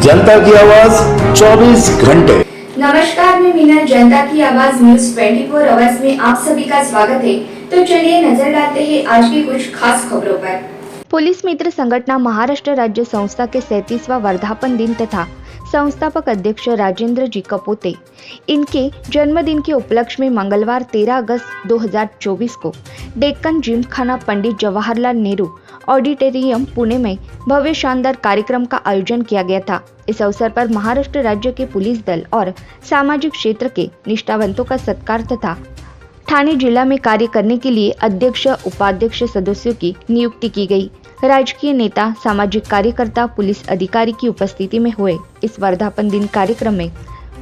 जनता की आवाज 24 घंटे। नमस्कार, मैं मीना, जनता की आवाज न्यूज 24 आवर्स में आप सभी का स्वागत है। तो चलिए नजर डालते हैं आज की कुछ खास खबरों पर। पुलिस मित्र संगठना महाराष्ट्र राज्य संस्था के 37वां वर्धापन दिन तथा संस्थापक अध्यक्ष राजेंद्र जी कपोते इनके जन्मदिन के उपलक्ष्य में मंगलवार 13 अगस्त 2024 को डेक्कन जिमखाना पंडित जवाहरलाल नेहरू ऑडिटोरियम पुणे में भव्य शानदार कार्यक्रम का आयोजन किया गया था। इस अवसर पर महाराष्ट्र राज्य के पुलिस दल और सामाजिक क्षेत्र के निष्ठावंतों का सत्कार तथा ठाणे जिला में कार्य करने के लिए अध्यक्ष उपाध्यक्ष सदस्यों की नियुक्ति की गई। राजकीय नेता, सामाजिक कार्यकर्ता, पुलिस अधिकारी की उपस्थिति में हुए इस वर्धापन दिन कार्यक्रम में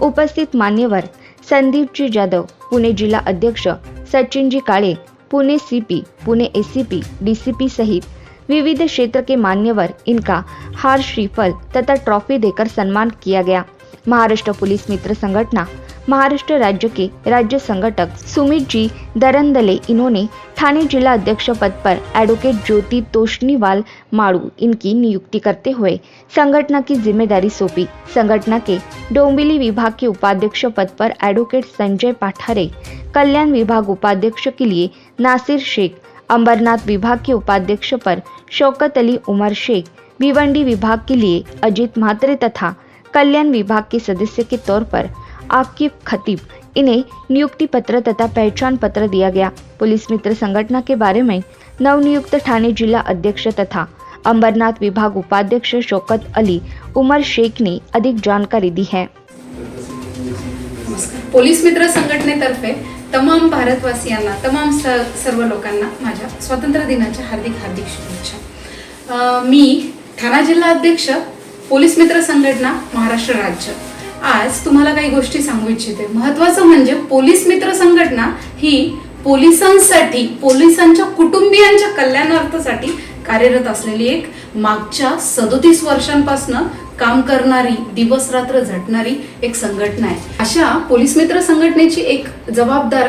उपस्थित मान्यवर संदीप जी जाधव, पुणे जिला अध्यक्ष Sachin ji Kale, Pune CP, Pune ACP, DCP सहित विविध क्षेत्र के मान्यवर इनका हार, श्रीफल तथा ट्रॉफी देकर सम्मान किया गया। महाराष्ट्र पुलिस मित्र संगठना महाराष्ट्र राज्य के राज्य संगठक सुमित जी दरंदले इन्होंने ठाणे जिला अध्यक्ष पद पर एडवोकेट ज्योति तोष्णीवाल माड़ू इनकी नियुक्ति करते हुए संगठना की जिम्मेदारी सौंपी। संगठना के डोंबिवली विभाग के उपाध्यक्ष पद पर एडवोकेट संजय पाठारे, कल्याण विभाग उपाध्यक्ष के लिए नासिर शेख, अंबरनाथ विभाग के उपाध्यक्ष पर शौकत अली उमर शेख, भिवंडी विभाग के लिए अजीत म्हात्रे तथा कल्याण विभाग के सदस्य के तौर पर आकिब खतीब इन्हें नियुक्ति पत्र तथा पहचान पत्र दिया गया। पुलिस मित्र संगठना के बारे में नवनियुक्त ठाणे जिला अध्यक्ष तथा अंबरनाथ विभाग उपाध्यक्ष शौकत अली उमर शेख ने अधिक जानकारी दी है। पोलीस मित्र संघटनेतर्फे तमाम भारतवासियांना, तमाम सर्व लोकांना माझ्या स्वातंत्र्य दिनाच्या हार्दिक हार्दिक शुभेच्छा। मी ठाणा जिल्हा अध्यक्ष, पोलीस मित्र संघटना महाराष्ट्र राज्य, आज तुम्हाला काही गोष्टी सांगू इच्छिते। महत्त्वाचं म्हणजे पोलीस मित्र संघटना ही पोलिसांसाठी, पोलिसांच्या कुटुंबियांच्या कल्याणार्थासाठी कार्यरत असलेली एक मागच्या 37 वर्षांपासून काम करणारी, दिवस रात्र झटणारी एक संघटना आहे। अशा पोलीस मित्र संघटनेची एक जबाबदार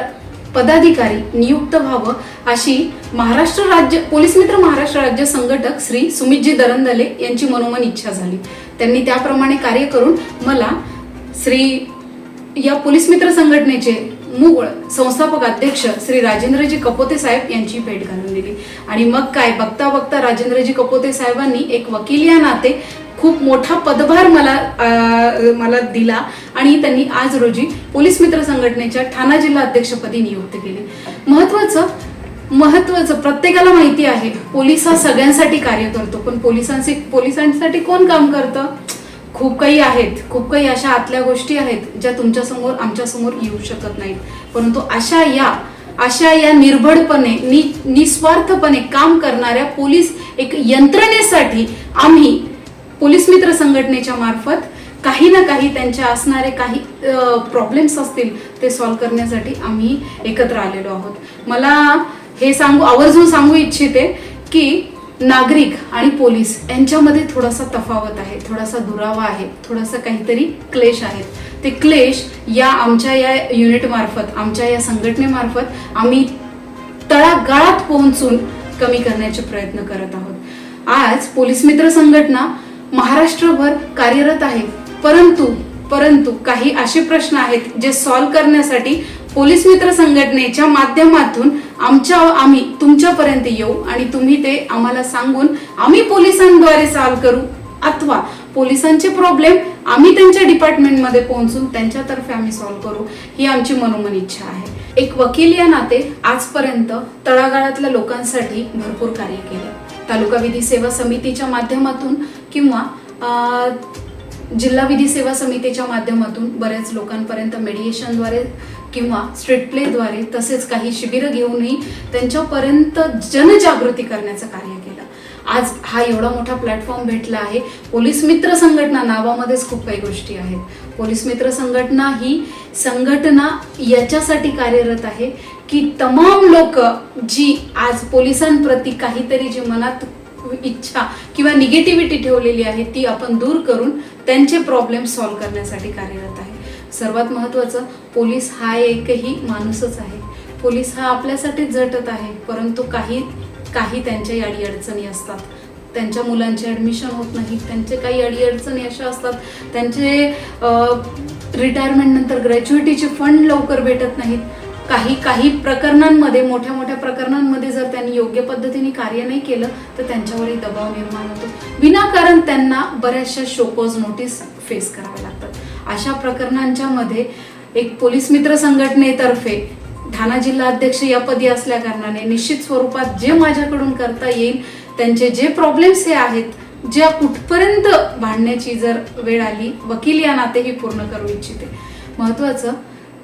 पदाधिकारी नियुक्त व्हावं अशी महाराष्ट्र राज्य पोलीस मित्र महाराष्ट्र राज्य संघटक श्री सुमितजी दरंदले यांची मनोमन इच्छा झाली। त्यांनी त्याप्रमाणे कार्य करून मला या पोलीस मित्र संघटनेचे मूळ संस्थापक अध्यक्ष श्री राजेंद्रजी कपोते साहेब यांची भेट घालून दिली। आणि मग काय, बघता बघता राजेंद्रजी कपोते साहेबांनी एक वकील या नाते खूप मोठा पदभार मला दिला आणि त्यांनी आज रोजी पोलीस मित्र संघटनेच्या ठाणा जिल्हा अध्यक्षपदी नियुक्त केली। महत्वाचं प्रत्येकाला माहिती आहे, पोलीस हा सगळ्यांसाठी कार्य करतो, पण पोलिसांसाठी कोण काम करतं? खूप काही आहेत, खूप काही अशा आतल्या गोष्टी आहेत ज्या तुमच्या समोर, आमच्या समोर येऊ शकत नाहीत। परंतु अशा या निर्भयपणे, निस्वार्थपणे काम करणाऱ्या पोलीस एक यंत्रणेसाठी आम्ही पोलीस मित्र संघटनेच्या मार्फत काही ना काही त्यांच्या असणारे काही प्रॉब्लेम्स असतील ते सॉल्व्ह करण्यासाठी आम्ही एकत्र आलेलो आहोत। मला हे आवर्जून सांगू इच्छिते की नागरिक आणि पोलीस यांच्यामध्ये थोडासा तफावत आहे, थोडासा दुरावा आहे, थोडासा काहीतरी क्लेश आहेत। ते क्लेश आमच्या या युनिट मार्फत, आमच्या या संघटनेमार्फत आम्ही तळागाळात पोहोचून कमी करण्याचे प्रयत्न करत आहोत। आज पोलीस मित्र संघटना महाराष्ट्रभर कार्यरत आहे, परंतु काही असे प्रश्न आहेत जे सॉल्व्ह करण्यासाठी पोलीस मित्र संघटनेच्या माध्यमातून आम्ही तुमच्यापर्यंत येऊ आणि तुम्ही ते आम्हाला सांगून आम्ही पोलिसांद्वारे सॉल्व्ह करू, अथवा पोलिसांचे प्रॉब्लेम आम्ही त्यांच्या डिपार्टमेंटमध्ये पोहोचून त्यांच्यातर्फे आम्ही सॉल्व्ह करू, ही आमची मनोमन इच्छा आहे। एक वकील या नाते आजपर्यंत तळागाळातल्या लोकांसाठी भरपूर कार्य केले। तालुका विधी सेवा समितीच्या माध्यमातून किंवा जिल्हा विधी सेवा समितीच्या माध्यमातून बऱ्याच लोकांपर्यंत मेडिएशनद्वारे किंवा स्ट्रीट प्लेद्वारे, तसेच काही शिबिरं घेऊनही त्यांच्यापर्यंत जनजागृती करण्याचं कार्य केलं। आज हा एवढा मोठा प्लॅटफॉर्म भेटला आहे। पोलीस मित्र संघटना नावामध्येच खूप काही गोष्टी आहेत। पोलीस मित्र संघटना ही संघटना याच्यासाठी कार्यरत आहे की तमाम लोक जी आज पोलिसांप्रती काहीतरी जी मनात इच्छा किंवा निगेटिव्हिटी ठेवलेली आहे ती आपण दूर करून त्यांचे प्रॉब्लेम सॉल्व्ह करण्यासाठी कार्यरत आहे। सर्वात महत्त्वाचं, पोलीस हा एकही माणूसच आहे। पोलीस हा आपल्यासाठीच झटत आहे, परंतु काही त्यांच्या अडीअडचणी असतात, त्यांच्या मुलांचे ॲडमिशन होत नाहीत, त्यांचे काही अडीअडचणी अशा असतात, त्यांचे रिटायरमेंट नंतर ग्रॅज्युएटीचे फंड लवकर भेटत नाहीत. काही प्रकरणांमध्ये, मोठ्या मोठ्या प्रकरणांमध्ये जर त्यांनी योग्य पद्धतीने कार्य नाही केलं तर त्यांच्यावरही दबाव निर्माण होतो. विनाकारण त्यांना बऱ्याचशा शोकॉज नोटीस फेस कराव्या लागतात. अशा प्रकरणांच्या मध्ये एक पोलीस मित्र संघटनेतर्फे ठाणा जिल्हा अध्यक्ष या पदी असल्या कारणाने निश्चित स्वरूपात जे माझ्याकडून करता येईल, त्यांचे जे प्रॉब्लेम्स हे आहेत, ज्या कुठपर्यंत भांडण्याची जर वेळ आली, वकील या नातेही पूर्ण करू इच्छिते. महत्त्वाचं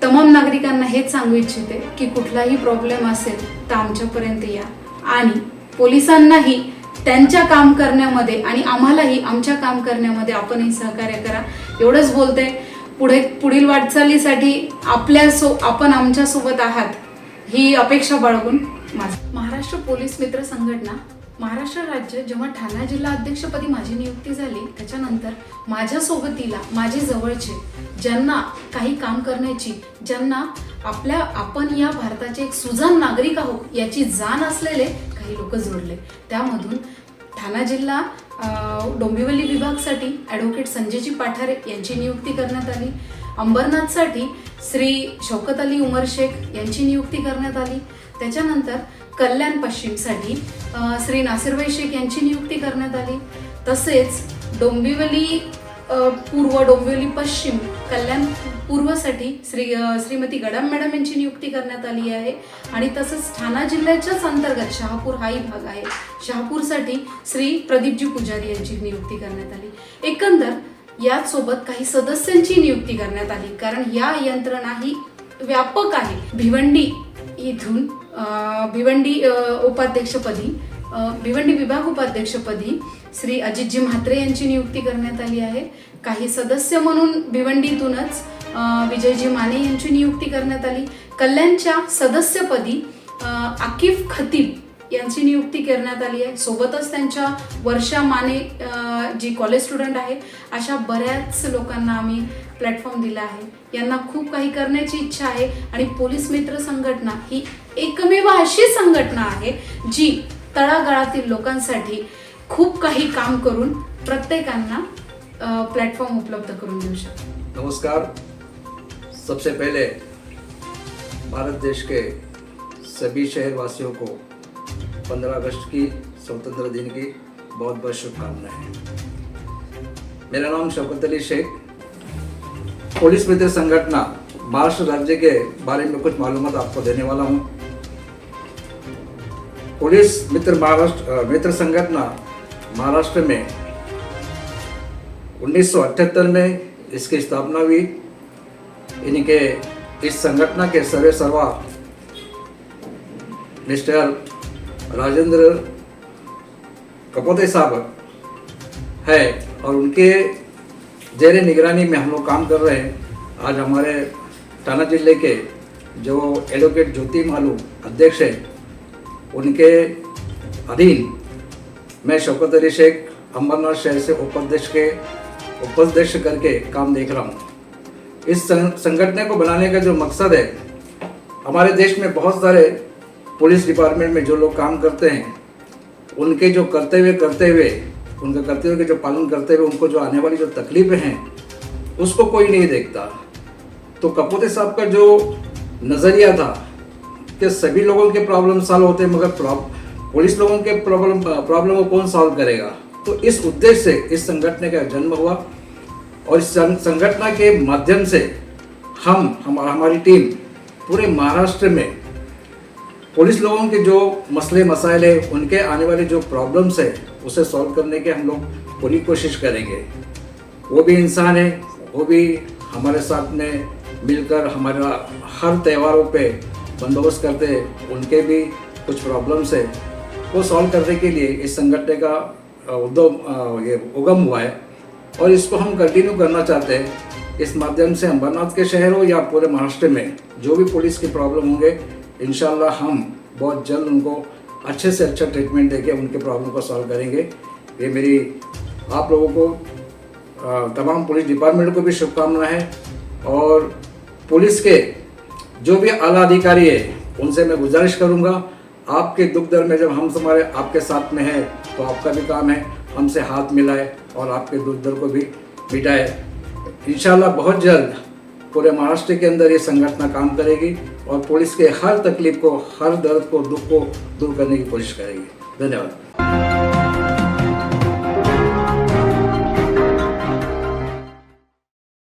तमाम नागरिकांना हेच सांगू इच्छिते की कुठलाही प्रॉब्लेम असेल तर आमच्यापर्यंत या आणि पोलिसांनाही त्यांच्या काम करण्यामध्ये आणि आम्हालाही आमच्या काम करण्यामध्ये आपणही सहकार्य करा. एवढंच बोलते. पुढील वाटचालीसाठी आपण आमच्यासोबत आहात ही अपेक्षा बाळगून महाराष्ट्र पोलीस मित्र संघटना महाराष्ट्र राज्य जेव्हा ठाणा जिल्हा अध्यक्षपदी माझी नियुक्ती झाली त्याच्यानंतर माझ्या सोबतीला माझे जवळचे ज्यांना काही काम करण्याची, ज्यांना आपण या भारताचे एक सुजाण नागरिक आहोत याची जाण असलेले काही लोक जोडले. त्यामधून ठाणा जिल्हा डोंबिवली विभागासाठी ॲडव्होकेट संजयजी पाठारे यांची नियुक्ती करण्यात आली. अंबरनाथसाठी श्री शौकत अली उमर शेख यांची नियुक्ती करण्यात आली. त्याच्यानंतर कल्याण पश्चिमसाठी श्री नासिरभाई शेख यांची नियुक्ती करण्यात आली. तसेच डोंबिवली पूर्व, डोंबिवली पश्चिम, कल्याण पूर्वसाठी श्रीमती गडाम मॅडम यांची नियुक्ती करण्यात आली आहे. आणि तसंच ठाणा जिल्ह्याच्याच अंतर्गत शहापूर हाही भाग आहे, शहापूरसाठी श्री प्रदीपजी पुजारी यांची नियुक्ती करण्यात आली. एकंदर याचसोबत काही सदस्यांची नियुक्ती करण्यात आली, कारण या यंत्रणा ही व्यापक आहे. भिवंडी इथून भिवंडी विभाग उपाध्यक्षपदी श्री अजितजी म्हात्रे यांची नियुक्ती करण्यात आली आहे. काही सदस्य म्हणून भिवंडीतूनच विजयजी माने यांची नियुक्ती करण्यात आली. कल्याणच्या सदस्यपदी आकिफ खतीब यांची नियुक्ती करण्यात आली आहे. सोबतच त्यांच्या वर्षा माने जी कॉलेज स्टुडंट आहे, अशा बऱ्याच लोकांना आम्ही प्लॅटफॉर्म दिला आहे. यांना खूप काही करण्याची इच्छा आहे आणि पोलीस मित्र संघटना ही एकमेव अशी संघटना आहे जी तळागाळातील लोकांसाठी खूप काही काम करून प्रत्येकांना प्लेटफॉर्म उपलब्ध करून देऊ शकते. नमस्कार. सबसे पहले भारत देश के सभी शहरवासियों को 15 अगस्त की स्वतंत्रता दिन की बहुत बहुत शुभकामनाएं. मेरा नाम शौकत अली शेख. पुलिस मित्र संगठना महाराष्ट्र राज्य के बारे में कुछ मालूमात आपको देने वाला हूँ. पुलिस मित्र संगठना महाराष्ट्र में 1978 में इसकी स्थापना हुई. इनके इस संगठना के सर्वा मिस्टर राजेंद्र कपोते साहब है और उनके जेर निगरानी में हम लोग काम कर रहे हैं. आज हमारे ठाणा जिले के जो एडवोकेट ज्योति मालू अध्यक्ष हैं, उनके अधीन मैं शौकत अली शेख अंबरनाथ शहर से उपाध्यक्ष करके काम देख रहा हूँ. इस संगठन को बनाने का जो मकसद है, हमारे देश में बहुत सारे पुलिस डिपार्टमेंट में जो लोग काम करते हैं, उनके जो कर्तव्य करते हुए उनके कर्तव्य के जो पालन करते हुए उनको जो आने वाली जो तकलीफें हैं उसको कोई नहीं देखता. तो कपोते साहब का जो नज़रिया था कि सभी लोगों के प्रॉब्लम सॉल्व होते हैं, मगर पुलिस लोगों के प्रॉब्लम को कौन सॉल्व करेगा. तो इस उद्देश्य से इस संगठन का जन्म हुआ और इस संगठन के माध्यम से हमारी टीम पूरे महाराष्ट्र में पुलिस लोगों के जो मसले मसाइल है, उनके आने वाले जो प्रॉब्लम्स है उसे सॉल्व करने के हम लोग पूरी कोशिश करेंगे. वो भी इंसान है, वो भी हमारे साथ में मिलकर हमारा हर त्योहारों पे बंदोबस्त करते हैं. उनके भी कुछ प्रॉब्लम्स है, वो सॉल्व करने के लिए इस संगठन का उगम हुआ है और इसको हम कंटिन्यू करना चाहते हैं. इस माध्यम से अंबरनाथ के शहर हो या पूरे महाराष्ट्र में जो भी पुलिस की प्रॉब्लम होंगे, इंशाल्लाह हम बहुत जल्द उनको अच्छे से अच्छा ट्रीटमेंट देके उनके प्रॉब्लम को सॉल्व करेंगे. ये मेरी आप लोगों को तमाम पुलिस डिपार्टमेंट को भी शुभकामना है. और पुलिस के जो भी आला अधिकारी है, उनसे मैं गुजारिश करूंगा आपके दुख दर्द में जब हम तुम्हारे आपके साथ में है तो आपका भी काम है हमसे हाथ मिलाए और आपके दुख दर्द को भी मिटाए। इंशाल्लाह बहुत जल्द पूरे महाराष्ट्र के अंदर ये संगठन काम करेगी और पुलिस के हर तकलीफ को, हर दर्द को, दुख को दूर करने की कोशिश करेगी। धन्यवाद।